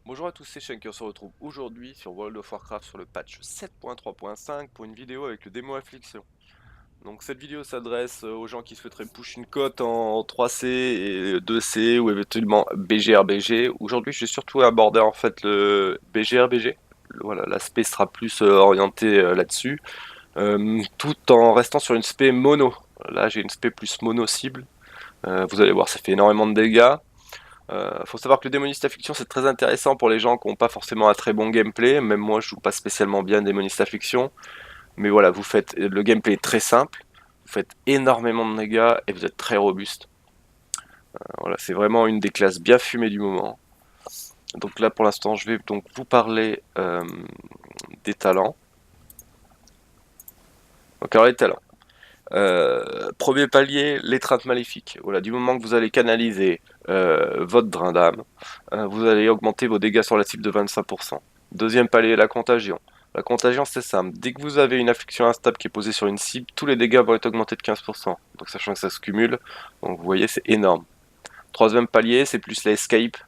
Bonjour à tous, c'est Shank, on se retrouve aujourd'hui sur World of Warcraft sur le patch 7.3.5 pour une vidéo avec le démo Affliction. Donc cette vidéo s'adresse aux gens qui souhaiteraient push une cote en 3C et 2C ou éventuellement BGRBG. Aujourd'hui je vais surtout aborder en fait le BGRBG. Voilà, l'aspect sera plus orienté là-dessus, tout en restant sur une spé mono. Là j'ai une spé plus mono cible. Vous allez voir, ça fait énormément de dégâts. Faut savoir que le démoniste affliction c'est très intéressant pour les gens qui n'ont pas forcément un très bon gameplay. Même moi je joue pas spécialement bien démoniste affliction. Mais voilà, vous faites le gameplay est très simple. Vous faites énormément de dégâts et vous êtes très robuste. Voilà, c'est vraiment une des classes bien fumées du moment. Donc là pour l'instant je vais donc vous parler des talents. Donc alors les talents. Premier palier, l'étreinte maléfique. Voilà, du moment que vous allez canaliser votre drain d'âme, vous allez augmenter vos dégâts sur la cible de 25%. Deuxième palier, la contagion. La contagion, c'est simple. Dès que vous avez une affliction instable qui est posée sur une cible, tous les dégâts vont être augmentés de 15%. Donc sachant que ça se cumule, donc vous voyez, c'est énorme. Troisième palier, c'est plus la escape.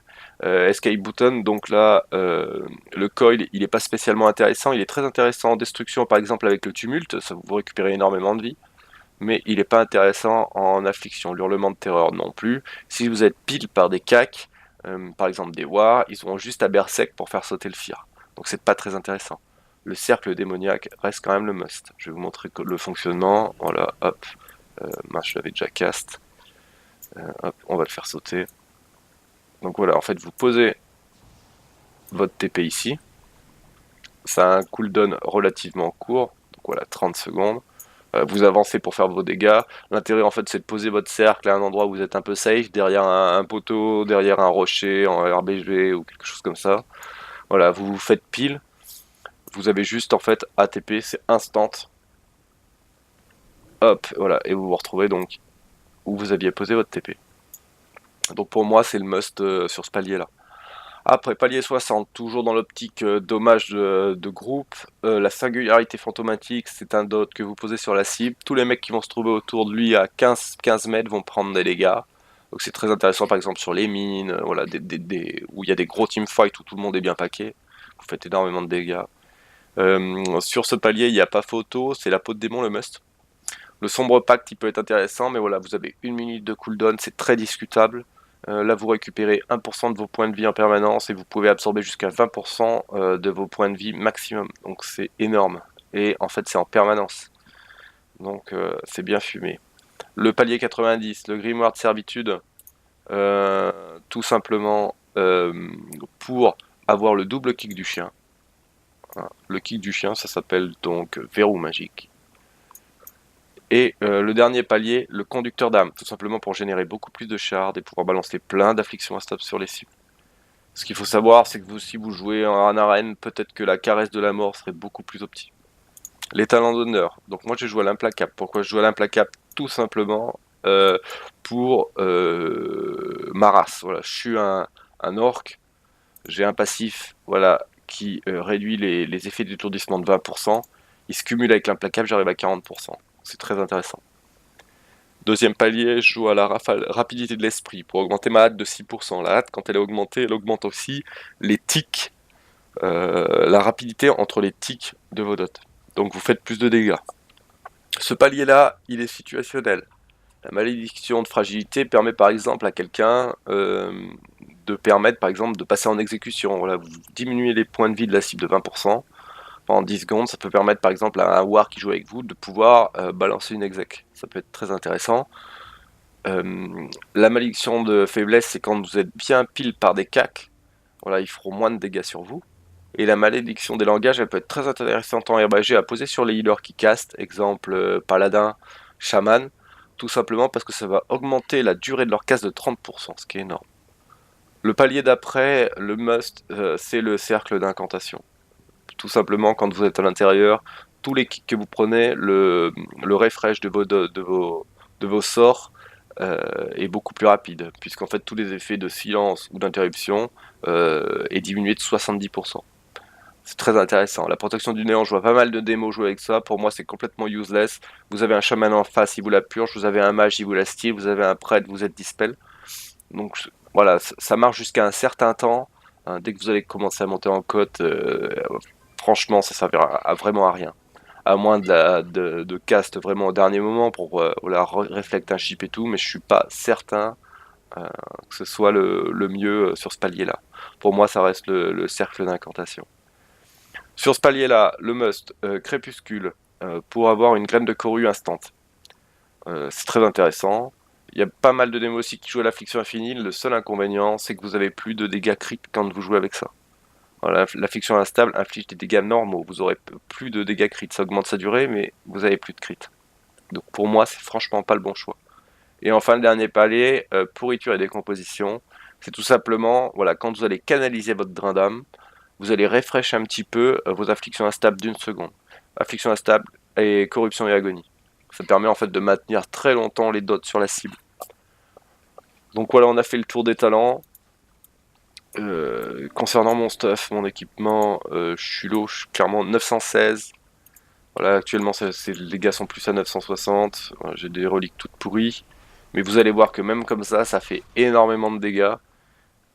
Escape button, donc là, le coil, il n'est pas spécialement intéressant. Il est très intéressant en destruction, par exemple avec le tumulte, ça vous récupérez énormément de vie, mais il n'est pas intéressant en affliction. L'hurlement de terreur non plus. Si vous êtes pile par des cacs, par exemple des wars, ils auront juste à berserk pour faire sauter le fear. Donc c'est pas très intéressant. Le cercle démoniaque reste quand même le must. Je vais vous montrer le fonctionnement. Voilà, hop. Je l'avais déjà cast. Hop, on va le faire sauter. Donc voilà, en fait, vous posez votre TP ici. Ça a un cooldown relativement court. Donc voilà, 30 secondes. Vous avancez pour faire vos dégâts. L'intérêt en fait c'est de poser votre cercle à un endroit où vous êtes un peu safe, derrière un poteau, derrière un rocher en RBG ou quelque chose comme ça. Voilà, vous vous faites pile. Vous avez juste en fait ATP, c'est instant. Hop, voilà, et vous vous retrouvez donc où vous aviez posé votre TP. Donc pour moi c'est le must sur ce palier là. Après, palier 60, toujours dans l'optique dommage de groupe, la singularité fantomatique, c'est un dot que vous posez sur la cible. Tous les mecs qui vont se trouver autour de lui à 15 mètres vont prendre des dégâts. Donc c'est très intéressant par exemple sur les mines, voilà, où il y a des gros teamfights où tout le monde est bien paqué. Vous faites énormément de dégâts. Sur ce palier, il n'y a pas photo, c'est la peau de démon le must. Le sombre pacte, il peut être intéressant, mais voilà, vous avez 1 minute de cooldown, c'est très discutable. Là, vous récupérez 1% de vos points de vie en permanence et vous pouvez absorber jusqu'à 20% de vos points de vie maximum. Donc c'est énorme. Et en fait, c'est en permanence. Donc c'est bien fumé. Le palier 90, le grimoire de servitude, tout simplement pour avoir le double kick du chien. Voilà. Le kick du chien, ça s'appelle donc verrou magique. Et le dernier palier, le conducteur d'âme, tout simplement pour générer beaucoup plus de shards et pouvoir balancer plein d'afflictions instables sur les cibles. Ce qu'il faut savoir, c'est que vous, si vous jouez en arène, peut-être que la caresse de la mort serait beaucoup plus optique. Les talents d'honneur. Donc moi, je joue à l'implacable. Pourquoi je joue à l'implacable? Tout simplement pour ma race. Voilà, je suis un orc. J'ai un passif, voilà, qui réduit les effets d'étourdissement de 20%. Il se cumule avec l'implacable, j'arrive à 40%. C'est très intéressant. Deuxième palier, je joue à la rapidité de l'esprit pour augmenter ma hâte de 6%. La hâte, quand elle est augmentée, elle augmente aussi les tics, la rapidité entre les tics de vos dots. Donc vous faites plus de dégâts. Ce palier-là, il est situationnel. La malédiction de fragilité permet par exemple à quelqu'un de permettre par exemple de passer en exécution. Voilà, vous diminuez les points de vie de la cible de 20%. Pendant 10 secondes, ça peut permettre par exemple à un war qui joue avec vous de pouvoir balancer une exec. Ça peut être très intéressant. La malédiction de faiblesse, c'est quand vous êtes bien pile par des cacs. Voilà, ils feront moins de dégâts sur vous. Et la malédiction des langages, elle peut être très intéressante en RBG à poser sur les healers qui castent, exemple paladin, chaman, tout simplement parce que ça va augmenter la durée de leur casse de 30%, ce qui est énorme. Le palier d'après, le must, c'est le cercle d'incantation. Tout simplement, quand vous êtes à l'intérieur, tous les kicks que vous prenez, le refresh de vos sorts est beaucoup plus rapide, puisqu'en fait tous les effets de silence ou d'interruption est diminué de 70%. C'est très intéressant. La protection du néant, je vois pas mal de démos jouer avec ça. Pour moi, c'est complètement useless. Vous avez un chaman en face, il vous la purge. Vous avez un mage, il vous la steal. Vous avez un prêtre, vous êtes dispel. Donc voilà, ça marche jusqu'à un certain temps. Hein. Dès que vous allez commencer à monter en cote, franchement, ça servira vraiment à rien. À moins de cast vraiment au dernier moment pour voilà, reflect un chip et tout, mais je suis pas certain que ce soit le mieux sur ce palier-là. Pour moi, ça reste le cercle d'incantation. Sur ce palier-là, le must, crépuscule, pour avoir une graine de Koru instant. C'est très intéressant. Il y a pas mal de démos aussi qui jouent à l'affliction infinie. Le seul inconvénient, c'est que vous avez plus de dégâts crit quand vous jouez avec ça. Voilà, l'affliction instable inflige des dégâts normaux. Vous aurez plus de dégâts crit. Ça augmente sa durée, mais vous avez plus de crit. Donc pour moi, c'est franchement pas le bon choix. Et enfin, le dernier palier, pourriture et décomposition. C'est tout simplement, voilà, quand vous allez canaliser votre drain d'âme, vous allez refresh un petit peu vos afflictions instables d'une seconde. Affliction instable et corruption et agonie. Ça permet en fait de maintenir très longtemps les dots sur la cible. Donc voilà, on a fait le tour des talents. Concernant mon stuff, mon équipement, je suis low, je suis clairement 916. Voilà, actuellement les dégâts sont plus à 960. Voilà, j'ai des reliques toutes pourries. Mais vous allez voir que même comme ça fait énormément de dégâts.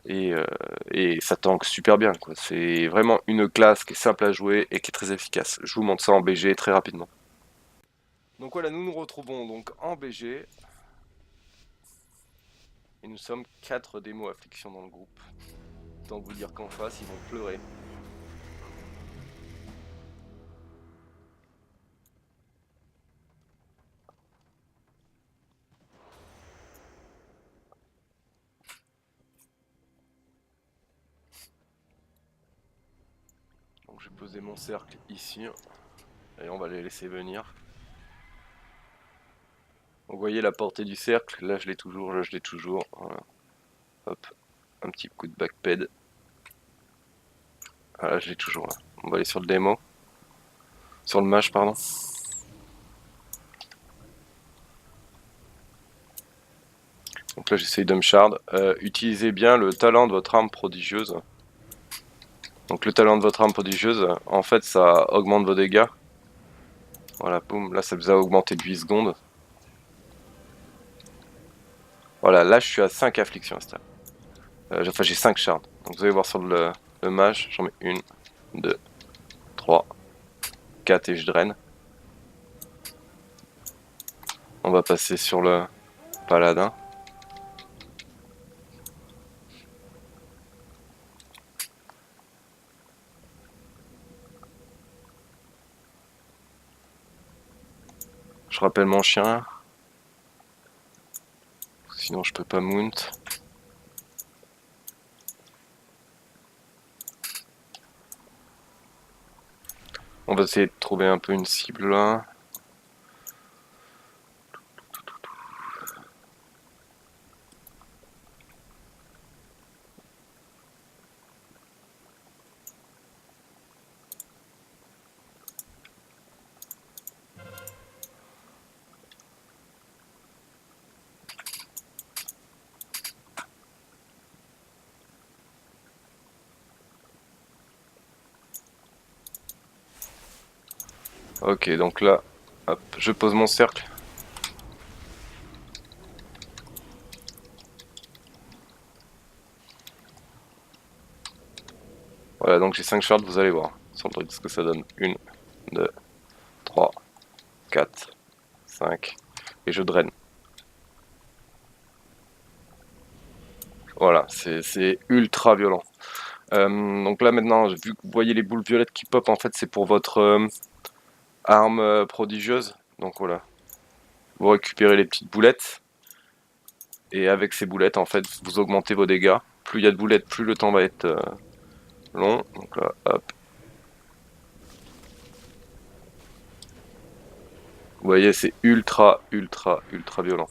Et ça tank super bien, quoi. C'est vraiment une classe qui est simple à jouer et qui est très efficace. Je vous montre ça en BG très rapidement. Donc voilà, nous nous retrouvons donc en BG. Et nous sommes 4 démos affliction dans le groupe. Autant vous dire qu'en face, ils vont pleurer. Donc je vais poser mon cercle ici. Et on va les laisser venir. Donc vous voyez la portée du cercle, là je l'ai toujours, là je l'ai toujours. Voilà. Hop, un petit coup de backped. Voilà, je l'ai toujours là. On va aller sur le démo. Sur le mage, pardon. Donc là j'essaye de me shard. Utilisez bien le talent de votre arme prodigieuse. Donc le talent de votre arme prodigieuse, en fait ça augmente vos dégâts. Voilà, boum, là ça vous a augmenté de 8 secondes. Voilà, là je suis à 5 afflictions instables. Enfin j'ai 5 shards. Donc vous allez voir sur le mage, j'en mets 1, 2, 3, 4 et je draine. On va passer sur le paladin. Je rappelle mon chien. Sinon je peux pas mount. On va essayer de trouver un peu une cible là. Ok, donc là, hop, je pose mon cercle. Voilà, donc j'ai 5 shards, vous allez voir sur le truc ce que ça donne. 1, 2, 3, 4, 5. Et je draine. Voilà, c'est ultra violent. Donc là maintenant, vu que vous voyez les boules violettes qui pop, en fait c'est pour votre arme prodigieuse. Donc voilà, vous récupérez les petites boulettes. Et avec ces boulettes, en fait, vous augmentez vos dégâts. Plus il y a de boulettes, plus le temps va être long. Donc là, hop. Vous voyez, c'est ultra, ultra, ultra violent.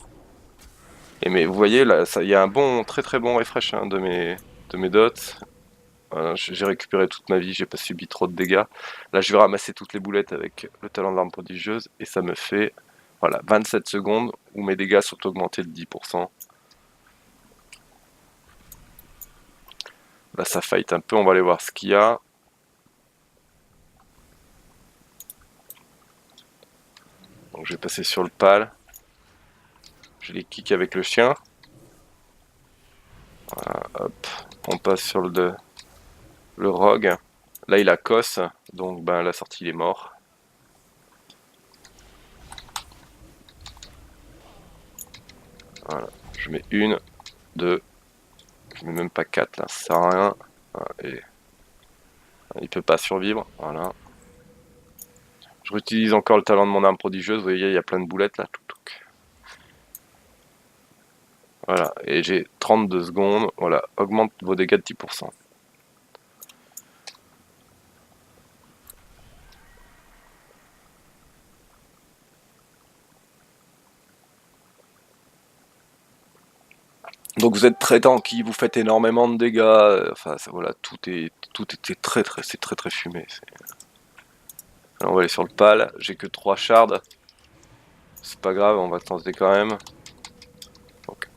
Et mais vous voyez, là, il y a un bon, très très bon refresh hein, de mes dots. Voilà, j'ai récupéré toute ma vie, j'ai pas subi trop de dégâts. Là, je vais ramasser toutes les boulettes avec le talent de l'arme prodigieuse. Et ça me fait, voilà, 27 secondes où mes dégâts sont augmentés de 10%. Là, ça fight un peu, on va aller voir ce qu'il y a. Donc je vais passer sur le pal. Je les kick avec le chien. Voilà, hop. On passe sur le le rogue. Là il a Cos, donc ben la sortie il est mort. Voilà, je mets une, deux, je mets même pas quatre là, ça sert à rien. Voilà, et il peut pas survivre, voilà. Je réutilise encore le talent de mon arme prodigieuse, vous voyez il y a plein de boulettes là. Voilà, et j'ai 32 secondes, voilà, augmente vos dégâts de 10%. Donc vous êtes très tanky, vous faites énormément de dégâts, enfin voilà, tout était c'est très très fumé. Alors, on va aller sur le pal, j'ai que 3 shards, c'est pas grave, on va tenter quand même. Donc.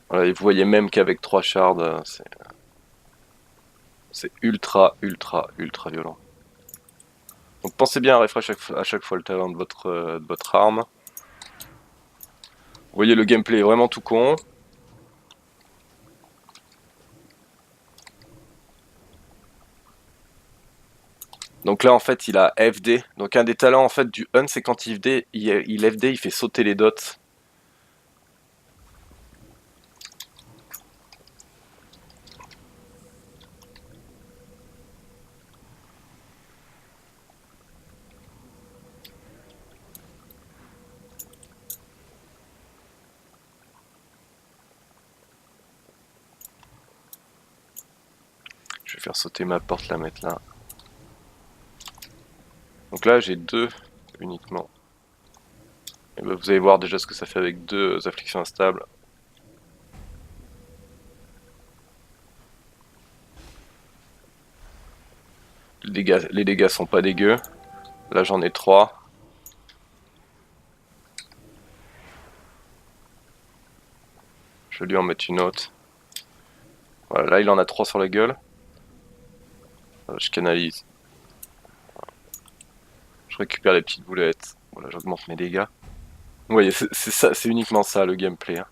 Voilà, et vous voyez même qu'avec 3 shards, c'est ultra ultra ultra violent. Donc pensez bien à refresh à chaque fois le talent de votre arme. Vous voyez le gameplay est vraiment tout con. Donc là en fait il a FD. Donc un des talents en fait du Hun c'est quand il FD, il FD il fait sauter les dots. Je vais faire sauter ma porte, la mettre là. Donc là j'ai 2 uniquement. Et ben, vous allez voir déjà ce que ça fait avec 2 afflictions instables. Les dégâts sont pas dégueux. Là j'en ai 3. Je vais lui en mettre une autre. Voilà, là il en a 3 sur la gueule. Voilà, je canalise. Je récupère les petites boulettes. Voilà, j'augmente mes dégâts. Vous voyez, c'est uniquement ça le gameplay. Hein.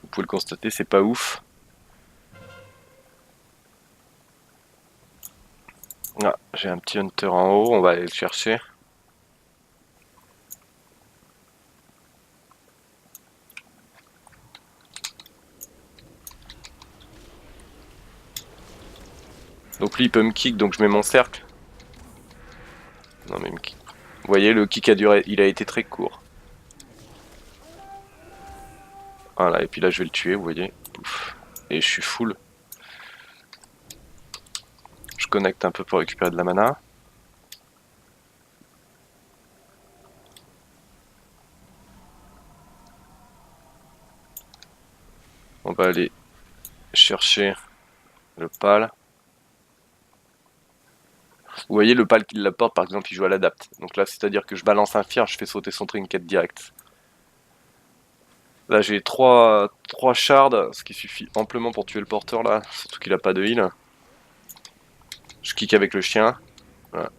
Vous pouvez le constater, c'est pas ouf. Ah, j'ai un petit hunter en haut, on va aller le chercher. Donc lui il peut me kick, donc je mets mon cercle. Non mais il me kick. Vous voyez, le kick a duré, il a été très court. Voilà, et puis là je vais le tuer, vous voyez. Pouf. Et je suis full. Je connecte un peu pour récupérer de la mana. On va aller chercher le pal. Vous voyez, le pal qui l'apporte, par exemple, il joue à l'adapt. Donc là, c'est-à-dire que je balance un fier, je fais sauter son trinket direct. Là, j'ai 3 shards, ce qui suffit amplement pour tuer le porteur, là. Surtout qu'il a pas de heal. Je kick avec le chien. Voilà.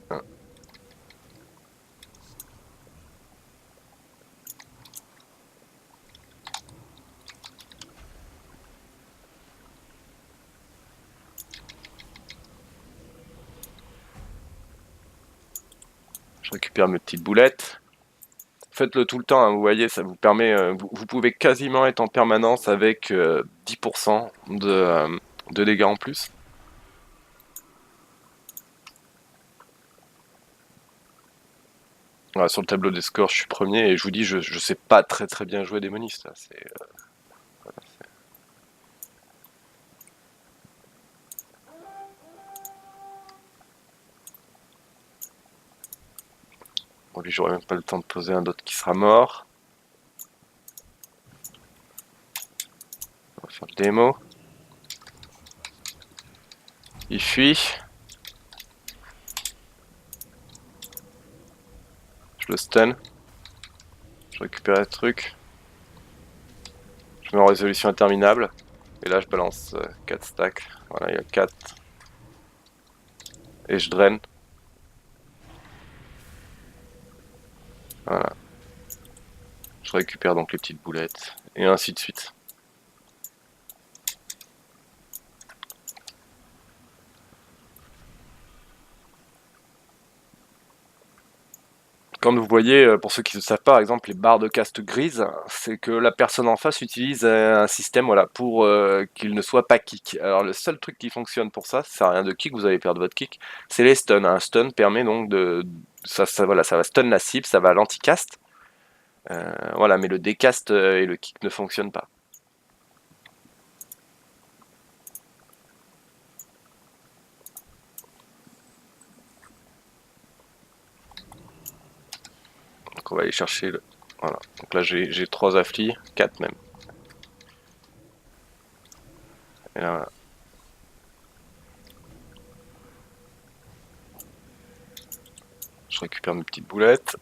Je récupère mes petites boulettes. Faites-le tout le temps, hein, vous voyez, ça vous permet, vous pouvez quasiment être en permanence avec 10% de dégâts en plus. Voilà, sur le tableau des scores, je suis premier et je vous dis, je sais pas très très bien jouer démoniste. Là, voilà, bon, lui, j'aurai même pas le temps de poser un autre qui sera mort. On va faire le démo. Il fuit. Je le stun. Je récupère le truc. Je mets en résolution interminable. Et là, je balance 4 stacks. Voilà, il y a 4. Et je draine. Voilà. Je récupère donc les petites boulettes, et ainsi de suite. Comme vous voyez, pour ceux qui ne savent pas, par exemple, les barres de cast grises, c'est que la personne en face utilise un système voilà, pour qu'il ne soit pas kick. Alors le seul truc qui fonctionne pour ça, ça sert à rien de kick, vous allez perdre votre kick, c'est les stuns. Un stun permet donc de... voilà, ça va stun la cible, ça va l'anti-cast. Voilà, mais le décast et le kick ne fonctionnent pas. Donc on va aller chercher le... Voilà, donc là j'ai 3 afflis, 4 même. Et là, voilà. Je récupère mes petites boulettes.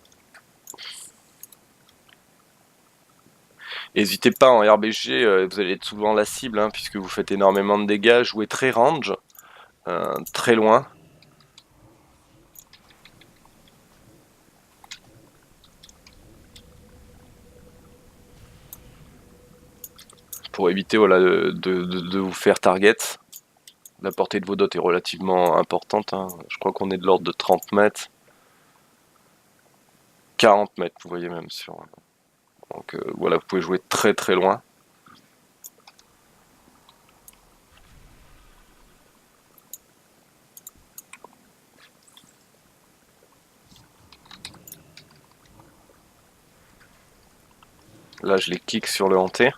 N'hésitez pas en RBG, vous allez être souvent la cible, hein, puisque vous faites énormément de dégâts, jouez très range, très loin. Pour éviter voilà, de vous faire target. La portée de vos dots est relativement importante, hein. Je crois qu'on est de l'ordre de 30 mètres. 40 mètres, vous voyez même sur... Donc voilà, vous pouvez jouer très très loin. Là je les kick sur le hanté.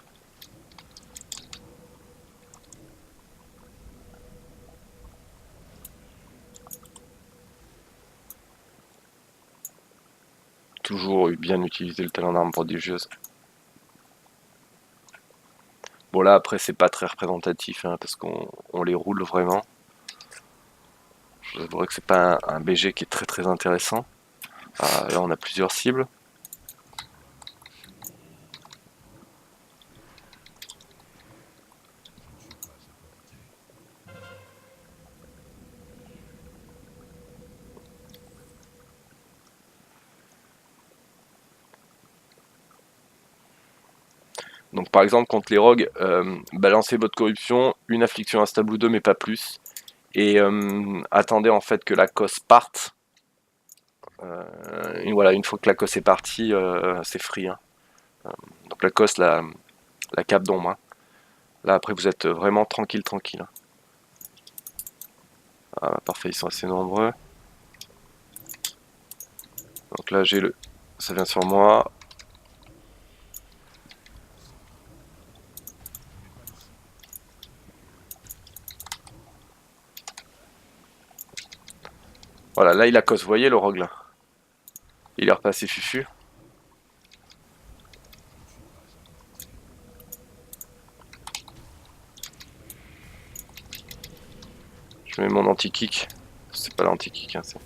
Toujours bien utiliser le talent d'arme prodigieuse. Bon là après c'est pas très représentatif, hein, parce qu'on les roule vraiment. Je vous avouerai que c'est pas un BG qui est très très intéressant. Ah, là on a plusieurs cibles. Donc par exemple contre les rogues, balancez votre corruption, une affliction instable ou deux mais pas plus. Et attendez en fait que la cosse parte. Et voilà, une fois que la cosse est partie, c'est free. Hein. Donc la cosse, la cape d'ombre. Hein. Là après vous êtes vraiment tranquille. Hein. Ah, parfait, ils sont assez nombreux. Donc là j'ai le... Ça vient sur moi. Voilà, là il a cosse, vous voyez le rogue là. Il est repassé fufu. Je mets mon anti-kick. C'est pas l'anti-kick, hein, c'est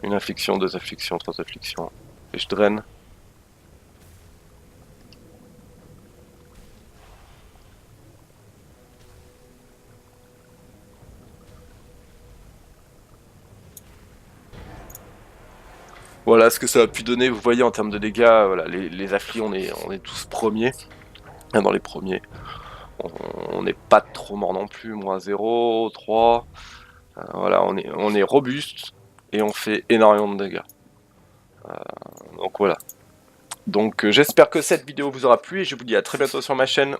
une affliction, 2 afflictions, 3 afflictions. Et je draine. Voilà ce que ça a pu donner, vous voyez en termes de dégâts, voilà, les afflis on est tous premiers, dans les premiers. On n'est pas trop mort non plus, moins 0, 3, voilà, on est robuste et on fait énormément de dégâts. Donc voilà. Donc j'espère que cette vidéo vous aura plu et je vous dis à très bientôt sur ma chaîne.